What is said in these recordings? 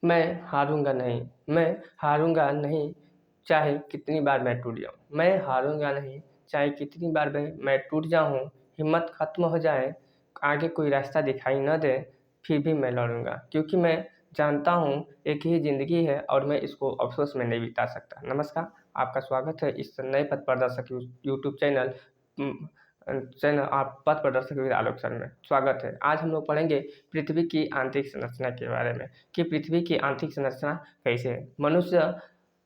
मैं हारूँगा नहीं, मैं हारूँगा नहीं, चाहे कितनी बार मैं टूट जाऊँ। मैं हारूँगा नहीं, चाहे कितनी बार मैं टूट जाऊँ, हिम्मत ख़त्म हो जाए, आगे कोई रास्ता दिखाई न दे, फिर भी मैं लड़ूँगा। क्योंकि मैं जानता हूँ एक ही ज़िंदगी है और मैं इसको अफ़सोस में नहीं बिता सकता। नमस्कार, आपका स्वागत है इस नए पथ प्रदर्शक यूट्यूब चैनल आप पथ प्रदर्शक विद आलोक सर में स्वागत है। आज हम लोग पढ़ेंगे पृथ्वी की आंतरिक संरचना के बारे में कि पृथ्वी की आंतरिक संरचना कैसे है। मनुष्य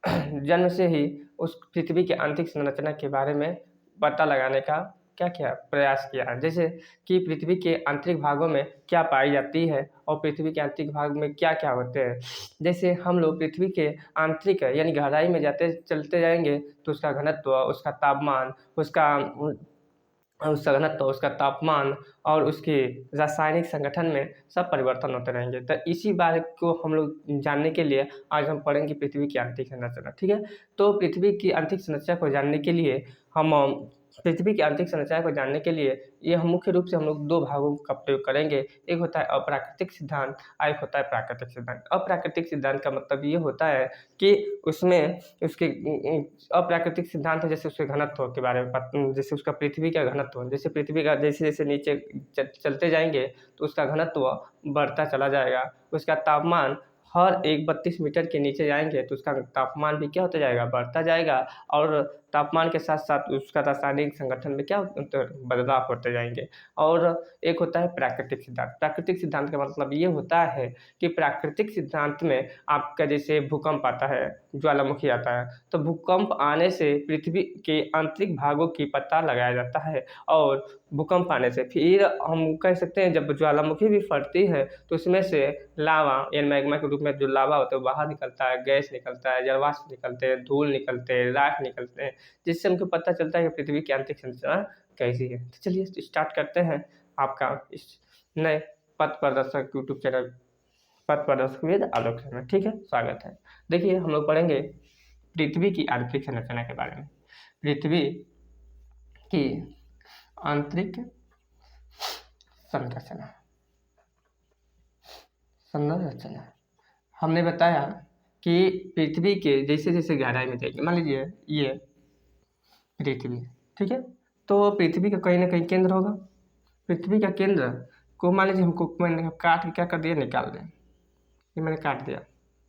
जन्म से ही उस पृथ्वी की आंतरिक संरचना के बारे में पता लगाने का क्या किया प्रयास किया है। जैसे कि पृथ्वी के आंतरिक भागों में क्या पाई जाती है और पृथ्वी के आंतरिक भाग में क्या क्या होते हैं। जैसे हम लोग पृथ्वी के आंतरिक यानी गहराई में जाते चलते जाएंगे तो उसका घनत्व, उसका तापमान, उसका घनत्व, उसका तापमान और उसके रासायनिक संगठन में सब परिवर्तन होते रहेंगे। तो इसी बारे को हम लोग जानने के लिए आज हम पढ़ेंगे पृथ्वी की आंतरिक संरचना, ठीक है। तो पृथ्वी की आंतरिक संरचना को जानने के लिए हम पृथ्वी की आंतरिक संरचना को जानने के लिए ये हम मुख्य रूप से हम लोग दो भागों का प्रयोग करेंगे। एक होता है अप्राकृतिक सिद्धांत, एक होता है प्राकृतिक सिद्धांत। अप्राकृतिक सिद्धांत का मतलब ये होता है कि उसमें उसके अप्राकृतिक सिद्धांत है, जैसे उसके घनत्व के बारे में जैसे उसका पृथ्वी का घनत्व, जैसे पृथ्वी का जैसे जैसे नीचे चलते जाएंगे तो उसका घनत्व बढ़ता चला जाएगा। उसका तापमान हर एक 32 मीटर के नीचे जाएंगे तो उसका तापमान भी क्या होता जाएगा, बढ़ता जाएगा। और तापमान के साथ साथ उसका रासायनिक संगठन में क्या बदलाव होते जाएंगे। और एक होता है प्राकृतिक सिद्धांत। प्राकृतिक सिद्धांत का मतलब ये होता है कि प्राकृतिक सिद्धांत में आपका जैसे भूकंप आता है, ज्वालामुखी आता है, तो भूकंप आने से पृथ्वी के आंतरिक भागों की पता लगाया जाता है। और भूकंप आने से फिर हम कह सकते हैं जब ज्वालामुखी भी फटती है तो उसमें से लावा या मैग्मा के रूप में जो लावा होता है बाहर निकलता है, गैस निकलता है, जलवाष्प निकलते हैं, धूल निकलते हैं, राख निकलते हैं, जिससे हमको पता चलता है कि पृथ्वी की आंतरिक संरचना कैसी है। तो चलिए स्टार्ट करते हैं आपका इस नए पथ प्रदर्शक यूट्यूब चैनल पथ प्रदर्शक विद आलोक सर में, ठीक है, स्वागत है। देखिए हम लोग पढ़ेंगे पृथ्वी की आंतरिक संरचना के बारे में। पृथ्वी की आंतरिक संरचना हमने बताया कि पृथ्वी के जैसे जैसे गहराई में जाएंगे, मान लीजिए ये पृथ्वी, ठीक है, तो पृथ्वी का कहीं ना कहीं केंद्र होगा। पृथ्वी का केंद्र को मान लीजिए हमको मैंने काट के क्या कर दिया, निकाल दिया। ये मैंने काट दिया,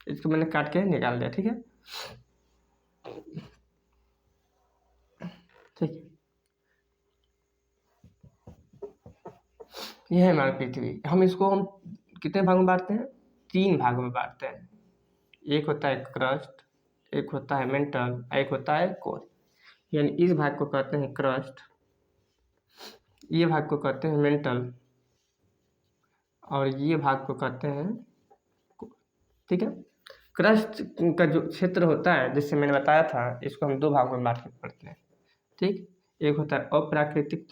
इसको मैंने काट के निकाल दिया, ठीक है, ठीक। यह है हमारी पृथ्वी। हम कितने भागों में बांटते हैं, 3 भागों में बांटते हैं। एक होता है क्रस्ट, एक होता है मेंटल, एक होता है कोर। यानी इस भाग को कहते हैं क्रस्ट, ये भाग को कहते हैं मेंटल और ये भाग को कहते हैं कोर, ठीक है। क्रस्ट का जो क्षेत्र होता है जिससे मैंने बताया था, इसको हम 2 भागों में बांट के पढ़ते हैं, ठीक। एक होता है अप्राकृतिक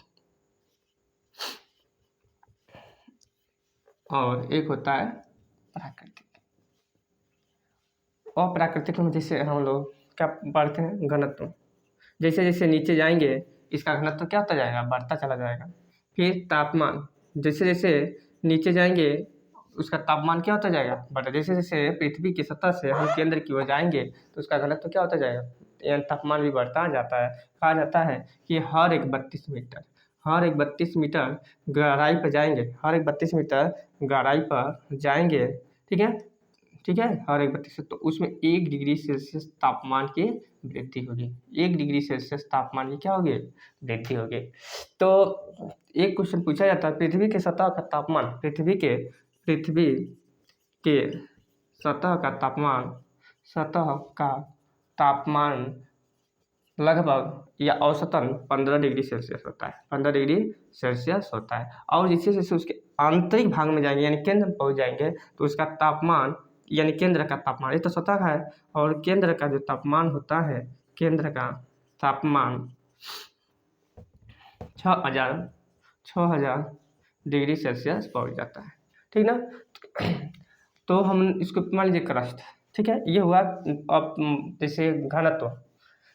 और एक होता है प्राकृतिक। अप्राकृतिक में जैसे हम लोग क्या पढ़ते हैं, घनत्व। जैसे जैसे नीचे जाएंगे इसका घनत्व क्या होता जाएगा, बढ़ता चला जाएगा। फिर तापमान, जैसे जैसे नीचे जाएंगे उसका तापमान क्या होता जाएगा, बढ़ता। जैसे जैसे पृथ्वी की सतह से हम केंद्र की ओर जाएंगे तो उसका घनत्व क्या होता जाएगा, यानी तापमान भी बढ़ता जाता है। कहा जाता है कि हर एक 32 मीटर गहराई पर जाएंगे, हर एक 32 मीटर गहराई पर जाएंगे, ठीक है, ठीक है, हर एक 32, तो उसमें 1 डिग्री सेल्सियस तापमान की वृद्धि होगी। 1 डिग्री सेल्सियस तापमान की क्या होगी, वृद्धि होगी। तो एक क्वेश्चन पूछा जाता है, पृथ्वी के सतह का तापमान, पृथ्वी के सतह का तापमान लगभग या औसतन 15 डिग्री सेल्सियस होता है, 15 डिग्री सेल्सियस होता है। और जैसे जैसे उसके आंतरिक भाग में जाएंगे यानी केंद्र में पहुंच जाएंगे तो उसका तापमान यानी केंद्र का तापमान, ये तो सतह का है, और केंद्र का जो तापमान होता है, केंद्र का तापमान 6000 डिग्री सेल्सियस पहुंच जाता है, ठीक ना। तो हम इसको मान लीजिए क्रस्ट, ठीक है, ये हुआ अब जैसे घनत्व।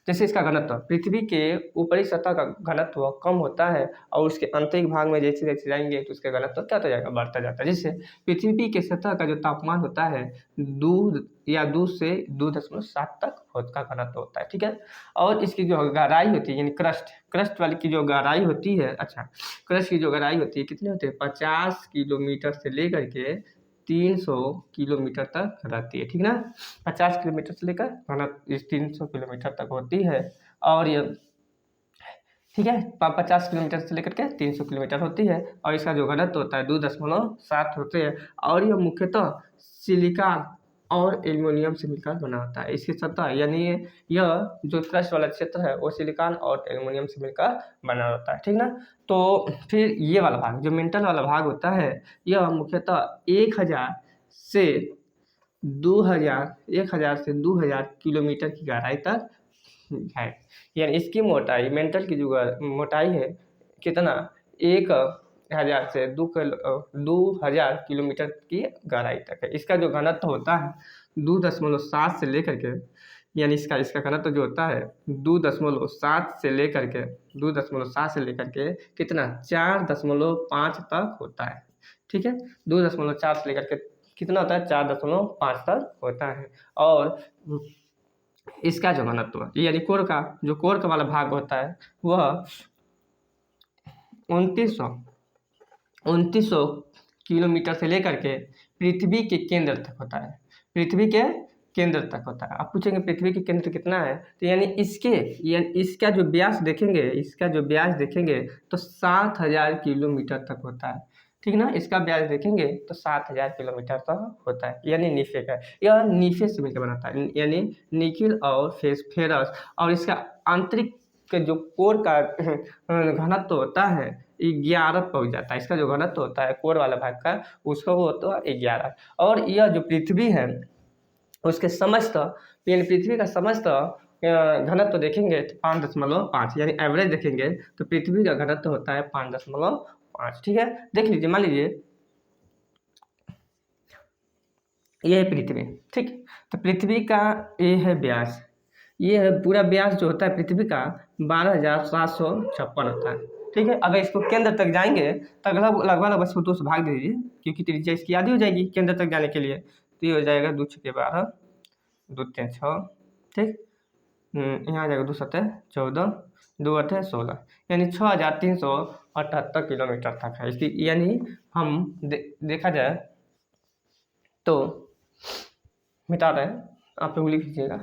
जैसे इसका घनत्व, पृथ्वी के ऊपरी सतह का घनत्व कम होता है और उसके आंतरिक भाग में जैसे जैसे जाएंगे तो उसका घनत्व क्या होता जाएगा, बढ़ता जाता है। जैसे पृथ्वी के सतह का जो तापमान होता है दूध या दूध से 2.7 तक का घनत्व होता है, ठीक है। और इसकी जो गहराई होती है यानी क्रस्ट वाली की जो गहराई होती है, अच्छा क्रस्ट की जो गहराई होती है कितने होते हैं, 50 किलोमीटर से लेकर के 300 किलोमीटर तक रहती है, ठीक ना। 50 किलोमीटर से लेकर 300 किलोमीटर तक होती है। और ये ठीक है 50 किलोमीटर से लेकर के 300 किलोमीटर होती है और इसका जो घनत्व होता है 2.7 होते हैं। और यह मुख्यतः सिलिकॉन और एल्युमिनियम से मिलकर बना होता है। इसकी सतह यानी यह जो क्रस्ट वाला क्षेत्र है वो सिलिकॉन और एल्युमिनियम से मिलकर बना होता है, ठीक ना। तो फिर ये वाला भाग जो मेंटल वाला भाग होता है यह मुख्यतः 1000 से 2000 किलोमीटर की गहराई तक है। यानी इसकी मोटाई मेंटल की जो मोटाई है कितना, 1000 से 2000 किलोमीटर की गहराई तक है। इसका जो घनत्व होता है 2.7 से लेकर के, यानी इसका घनत्व जो होता है 2.7 से लेकर के 2.7 से लेकर के कितना 4.5 तक होता है, ठीक है। 2.4 से लेकर के कितना होता है 4.5 तक होता है। और इसका जो घनत्व यानी कोर का वाला भाग होता है वह 2900 किलोमीटर से लेकर के पृथ्वी के केंद्र तक होता है, पृथ्वी के केंद्र तक होता है। आप पूछेंगे पृथ्वी के केंद्र कितना है, तो यानी इसका जो व्यास देखेंगे तो 7000 किलोमीटर तक होता है, ठीक ना। इसका व्यास देखेंगे तो 7000 किलोमीटर तक होता है। यानी नीफे का यह नीफे से मिलकर बनाता है, यानी निकिल और फेरस। और इसका आंतरिक जो कोर का घनत्व होता है 11 पहुंच जाता है। इसका जो घनत्व होता है कोर वाला भाग का उसका वो होता है 11। और यह जो पृथ्वी है उसके समस्त यानी पृथ्वी का समस्त घनत्व देखेंगे तो 5.5 यानी एवरेज देखेंगे तो पृथ्वी का घनत्व होता है 5.5, ठीक है। देख लीजिए, मान लीजिए ये है पृथ्वी, ठीक। तो पृथ्वी का ये है व्यास, ये है पूरा व्यास जो होता है पृथ्वी का 12,756 होता है, ठीक है। अगर इसको केंद्र तक जाएंगे तो लगभग बस 2 से भाग दीजिए क्योंकि त्रिज्या इसकी आधी हो जाएगी केंद्र तक जाने के लिए। तो ये हो जाएगा 2 × 12 2 × 6, ठीक। यहाँ आ जाएगा 2 × 7 14 2 × 8 16 यानी 6378 किलोमीटर तक है इसकी। यानी हम देखा जाए तो मिटा रहे हैं, आप लोग लिख लीजिएगा।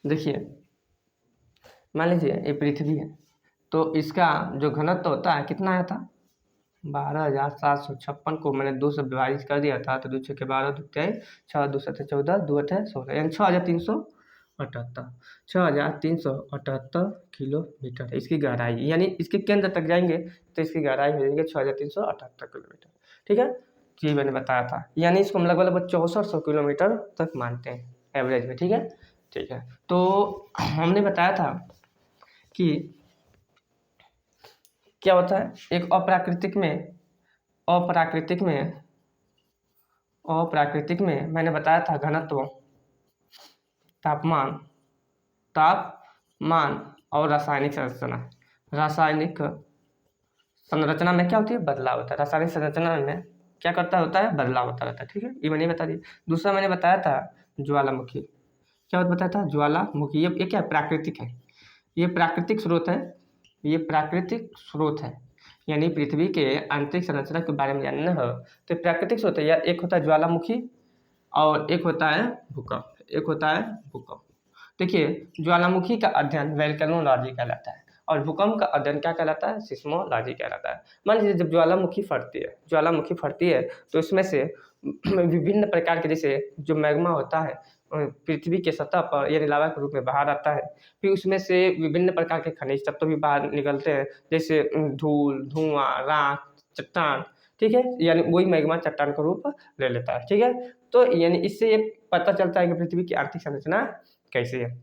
देखिए मान लीजिए ये पृथ्वी है तो इसका जो घनत्व होता है कितना आया था 12,756 को मैंने 2 से विभाजित कर दिया था। तो 2 × 12 2 × 6 2 × 7 14 2 × 8 16 यानी 6378 किलोमीटर है इसकी गहराई। यानी इसके केंद्र तक जाएंगे तो इसकी गहराई हो जाएगी 6378 किलोमीटर, ठीक है। ये मैंने बताया था। यानी इसको हम लगभग 6400 किलोमीटर तक मानते हैं एवरेज में, ठीक है। ठीक है, तो हमने बताया था कि क्या होता है एक अप्राकृतिक में मैंने बताया था घनत्व तापमान और रासायनिक संरचना में क्या होती है बदलाव होता है। रासायनिक संरचना में क्या होता है बदलाव होता रहता है, ठीक है। ये मैंने बता दिया। दूसरा मैंने बताया था ज्वालामुखी, क्या बताया था ज्वालामुखी। ये क्या प्राकृतिक है, ये प्राकृतिक स्रोत है। यानी पृथ्वी के आंतरिक संरचना के बारे में जानना हो तो प्राकृतिक स्रोत है। एक होता है ज्वालामुखी और एक होता है भूकंप। देखिए ज्वालामुखी का अध्ययन वोल्केनोलॉजी कहलाता है और भूकंप का अध्ययन क्या कहलाता है? सिस्मोलॉजी कहलाता है। मान लीजिए जब ज्वालामुखी फटती है तो इसमें से विभिन्न प्रकार के, जैसे जो मैग्मा होता है पृथ्वी के सतह पर यानी लावा के रूप में बाहर आता है। फिर उसमें से विभिन्न प्रकार के खनिज तत्व भी बाहर निकलते हैं, जैसे धूल, धुआं, राख, चट्टान, ठीक है, यानी वही मैग्मा चट्टान का रूप ले लेता है, ठीक है। तो यानी इससे ये पता चलता है कि पृथ्वी की आर्थिक संरचना कैसी है।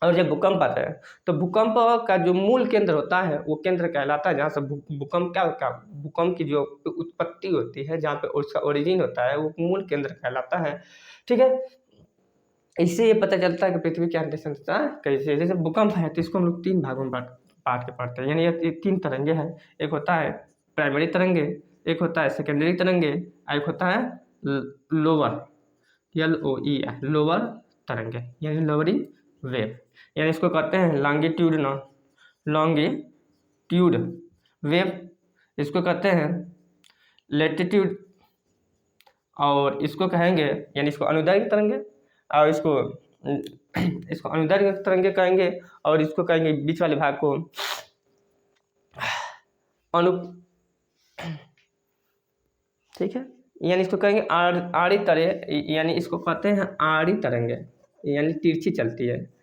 और जब भूकंप आता है तो भूकंप का जो मूल केंद्र होता है वो केंद्र कहलाता है, जहाँ से भूकंप क्या भूकंप की जो उत्पत्ति होती है, जहाँ पे उसका ओरिजिन होता है, वो मूल केंद्र कहलाता है, ठीक है। इससे ये पता चलता है कि पृथ्वी की आर्थिक संरचना कैसी है। जैसे भूकंप है तो इसको हम लोग 3 भागों में बांट के पढ़ते हैं, यानी ये 3 तरंगे हैं। एक होता है प्राइमरी तरंगे, एक होता है सेकेंडरी तरंगे, एक होता है लोअर, लोअर तरंगे यानी लोअरिंग वेव, यानी इसको कहते हैं लॉन्गिट्यूड वेव, इसको कहते हैं लेटिट्यूड, और इसको कहेंगे यानी इसको अनुदैर्घ्य तरंगे, और इसको अनुदैर्घ्य तरंगे कहेंगे, और इसको कहेंगे बीच वाले भाग को ठीक है, यानी इसको कहेंगे आड़ी तरंगे, यानी इसको कहते हैं आड़ी तरंगे, यानी तिरछी चलती है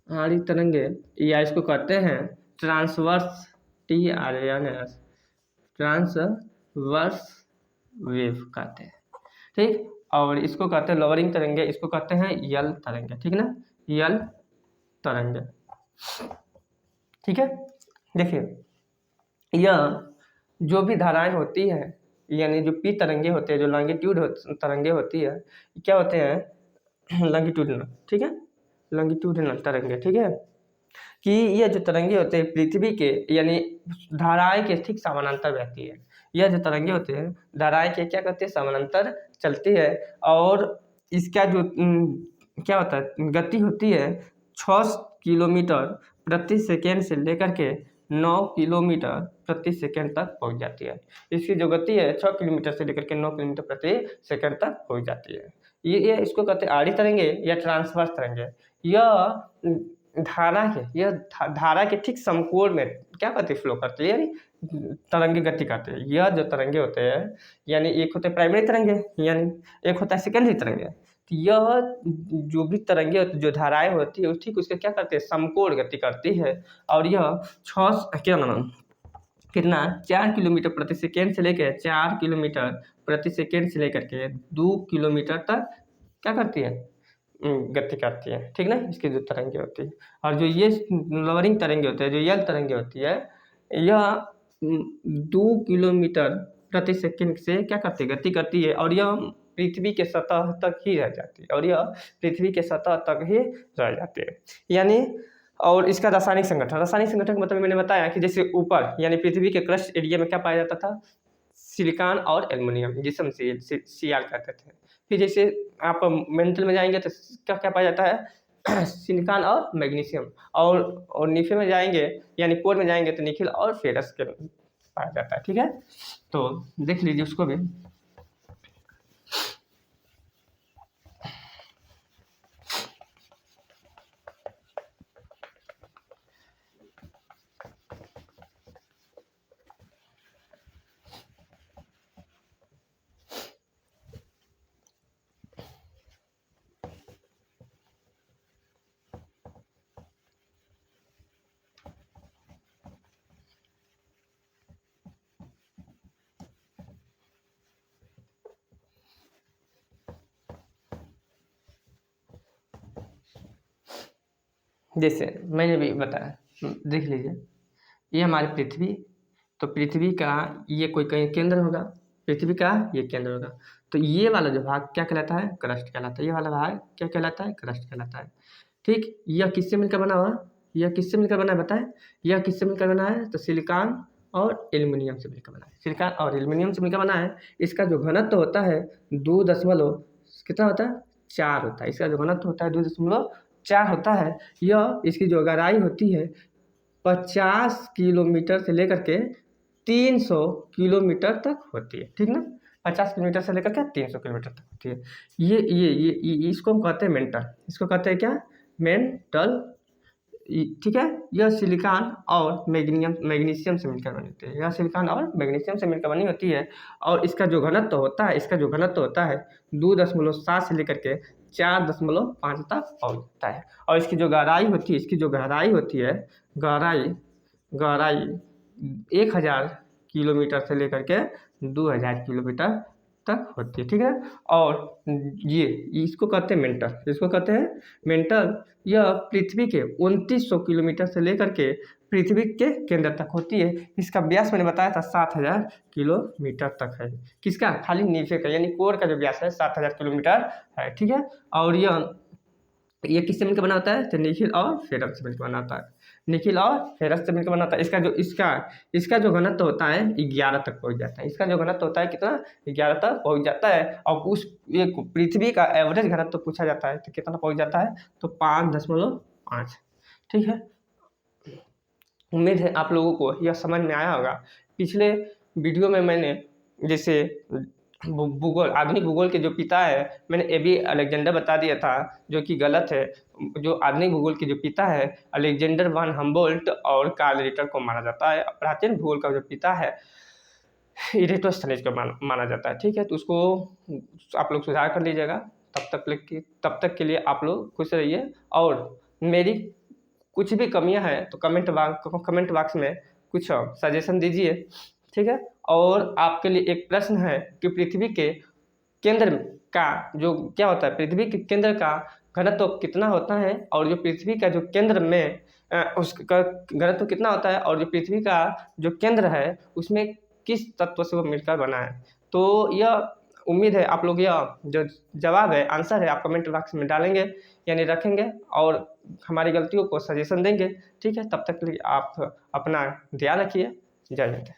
आड़ी तरंगे, या इसको कहते हैं ट्रांसवर्स ट्रांसवर्स वेव कहते हैं, ठीक। और इसको कहते हैं लोअरिंग तरंगे, इसको कहते हैं यल तरंगे, ठीक ना, यल तरंगे, ठीक है। देखिए यह जो भी धाराएं होती है, यानी जो पी तरंगे होते हैं, जो लॉन्गिट्यूड तरंगे होती है, क्या होते हैं लॉन्गिट्यूडनल, ठीक है, लॉन्गिट्यूडनल तरंगे, ठीक है, कि यह जो तरंगे होते हैं पृथ्वी के यानी धाराएं के ठीक समानांतर बहती है। यह जो तरंगे होते हैं धाराएं के क्या करते हैं, समानांतर चलती है, और इसका जो क्या होता है गति होती है 6 किलोमीटर प्रति सेकेंड से लेकर के 9 किलोमीटर प्रति सेकेंड तक पहुंच जाती है। इसकी जो गति है 6 किलोमीटर से लेकर के 9 किलोमीटर प्रति सेकेंड तक पहुंच जाती है। ये इसको कहते हैं आड़ी तरंगे या ट्रांसवर्स तरंगे। यह धारा के ठीक समकोण में क्या करती है, फ्लो करती है, यानी तरंगे गति करते हैं। यह जो तरंगे होते हैं यानी एक होते हैं प्राइमरी तरंगे, यानी एक होता है सेकेंडरी तरंगे। तो यह जो भी तरंगे जो धाराएं होती है ठीक उसके क्या करते हैं, समकोण गति करती है, और यह 4 किलोमीटर प्रति सेकेंड से लेकर 4 किलोमीटर प्रति सेकेंड से लेकर के 2 किलोमीटर तक क्या करती है, गति करती है, ठीक ना, इसकी जो तरंगे होती है। और जो ये लोअरिंग तरंगे होते हैं, जो यल तरंगे होती है, यह 2 किलोमीटर प्रति सेकेंड से क्या करती है, गति करती है, और यह पृथ्वी के सतह तक ही रह जाती है, और यह पृथ्वी के सतह तक ही रह जाती है, यानी। और इसका रासायनिक संगठन का मतलब मैंने बताया कि जैसे ऊपर यानी पृथ्वी के क्रस्ट एरिया में क्या पाया जाता था, सिलिकॉन और एल्युमिनियम, जिसे हम Cr कहते थे। फिर जैसे आप मेंटल में जाएंगे तो क्या क्या पाया जाता है सिलिकॉन और मैग्नीशियम, और नीफे में जाएंगे यानी कोर में जाएंगे तो निकिल और फेरस के पाया जाता है, ठीक है। तो देख लीजिए उसको भी। जैसे मैंने भी बताया, देख लीजिए ये हमारी पृथ्वी, तो पृथ्वी का ये कोई कहीं केंद्र होगा, पृथ्वी का ये केंद्र होगा, तो ये वाला जो भाग क्या कहलाता है, क्रस्ट कहलाता है। ये वाला भाग क्या कहलाता है, क्रस्ट कहलाता है, ठीक। यह किससे मिलकर बना हुआ, यह किससे मिलकर बना है बताएं, यह किससे मिलकर बना है, तो सिलिकॉन और एल्युमिनियम से मिलकर बना है, सिलिकॉन और एल्युमिनियम से मिलकर बना है। इसका जो घनत्व होता है 2 कितना होता है, 4 होता है। इसका जो घनत्व होता है 2.4 होता है। यह इसकी जो गहराई होती है 50 किलोमीटर से लेकर के 300 किलोमीटर तक होती है, ठीक ना, 50 किलोमीटर से लेकर के 300 किलोमीटर तक होती है। ये इसको हम कहते हैं मेंटल, इसको कहते हैं क्या, मेंटल ठीक है, यह सिलिकॉन और मैग्नीशियम से मिलकर बनी होती है। यह सिलिकॉन और मैग्नीशियम से मिलकर बनी होती है और इसका जो घनत्व होता है 2.7 से लेकर के 4.5 तक पहुँच जाता है। और इसकी जो गहराई होती है गहराई 1000 किलोमीटर से लेकर के 2000 किलोमीटर तक होती है। ठीक है, और ये इसको कहते हैं मेंटल। यह पृथ्वी के 2900 किलोमीटर से लेकर के पृथ्वी के केंद्र तक होती है। इसका व्यास मैंने बताया था 7000 किलोमीटर तक है। किसका? खाली नीचे का, यानी कोर का जो व्यास है 7000 किलोमीटर है। ठीक है, और ये किससे मिलकर बना होता है? तो निखिल और फेरस से मिलकर बना होता है। निखिल और फेरस से मिलकर बना होता है। इसका जो घनत्व होता है 11 तक पहुंच जाता है। इसका जो घनत्व होता है कितना? 11 तक पहुंच जाता है। और उस एक पृथ्वी का एवरेज घनत्व पूछा जाता है तो कितना पहुंच जाता है? तो 5.5। ठीक है, उम्मीद है आप लोगों को यह समझ में आया होगा। पिछले वीडियो में मैंने जैसे भूगोल, आधुनिक भूगोल के जो पिता है, मैंने एबी अलेक्जेंडर बता दिया था, जो कि गलत है। जो आधुनिक भूगोल के जो पिता है अलेक्जेंडर वन हम्बोल्ट और कार्ल रिटर को माना जाता है। प्राचीन भूगोल का जो पिता है इरेटोस्थनीज को माना जाता है। ठीक है, तो उसको आप लोग सुधार कर लीजिएगा। तब तक के लिए आप लोग खुश रहिए। और मेरी कुछ भी कमियां हैं तो कमेंट बॉक्स में कुछ सजेशन दीजिए। ठीक है, और आपके लिए एक प्रश्न है कि पृथ्वी के केंद्र का जो क्या होता है, पृथ्वी के केंद्र का घनत्व कितना होता है, और जो पृथ्वी का जो केंद्र में उसका घनत्व कितना होता है, और जो पृथ्वी का जो केंद्र है उसमें किस तत्व से वो मिलकर बना है। तो यह उम्मीद है आप लोग यह जो जवाब है, आंसर है, आप कमेंट बॉक्स में डालेंगे यानी रखेंगे और हमारी गलतियों को सजेशन देंगे। ठीक है, तब तक के लिए आप अपना ध्यान रखिए। जय हिंद।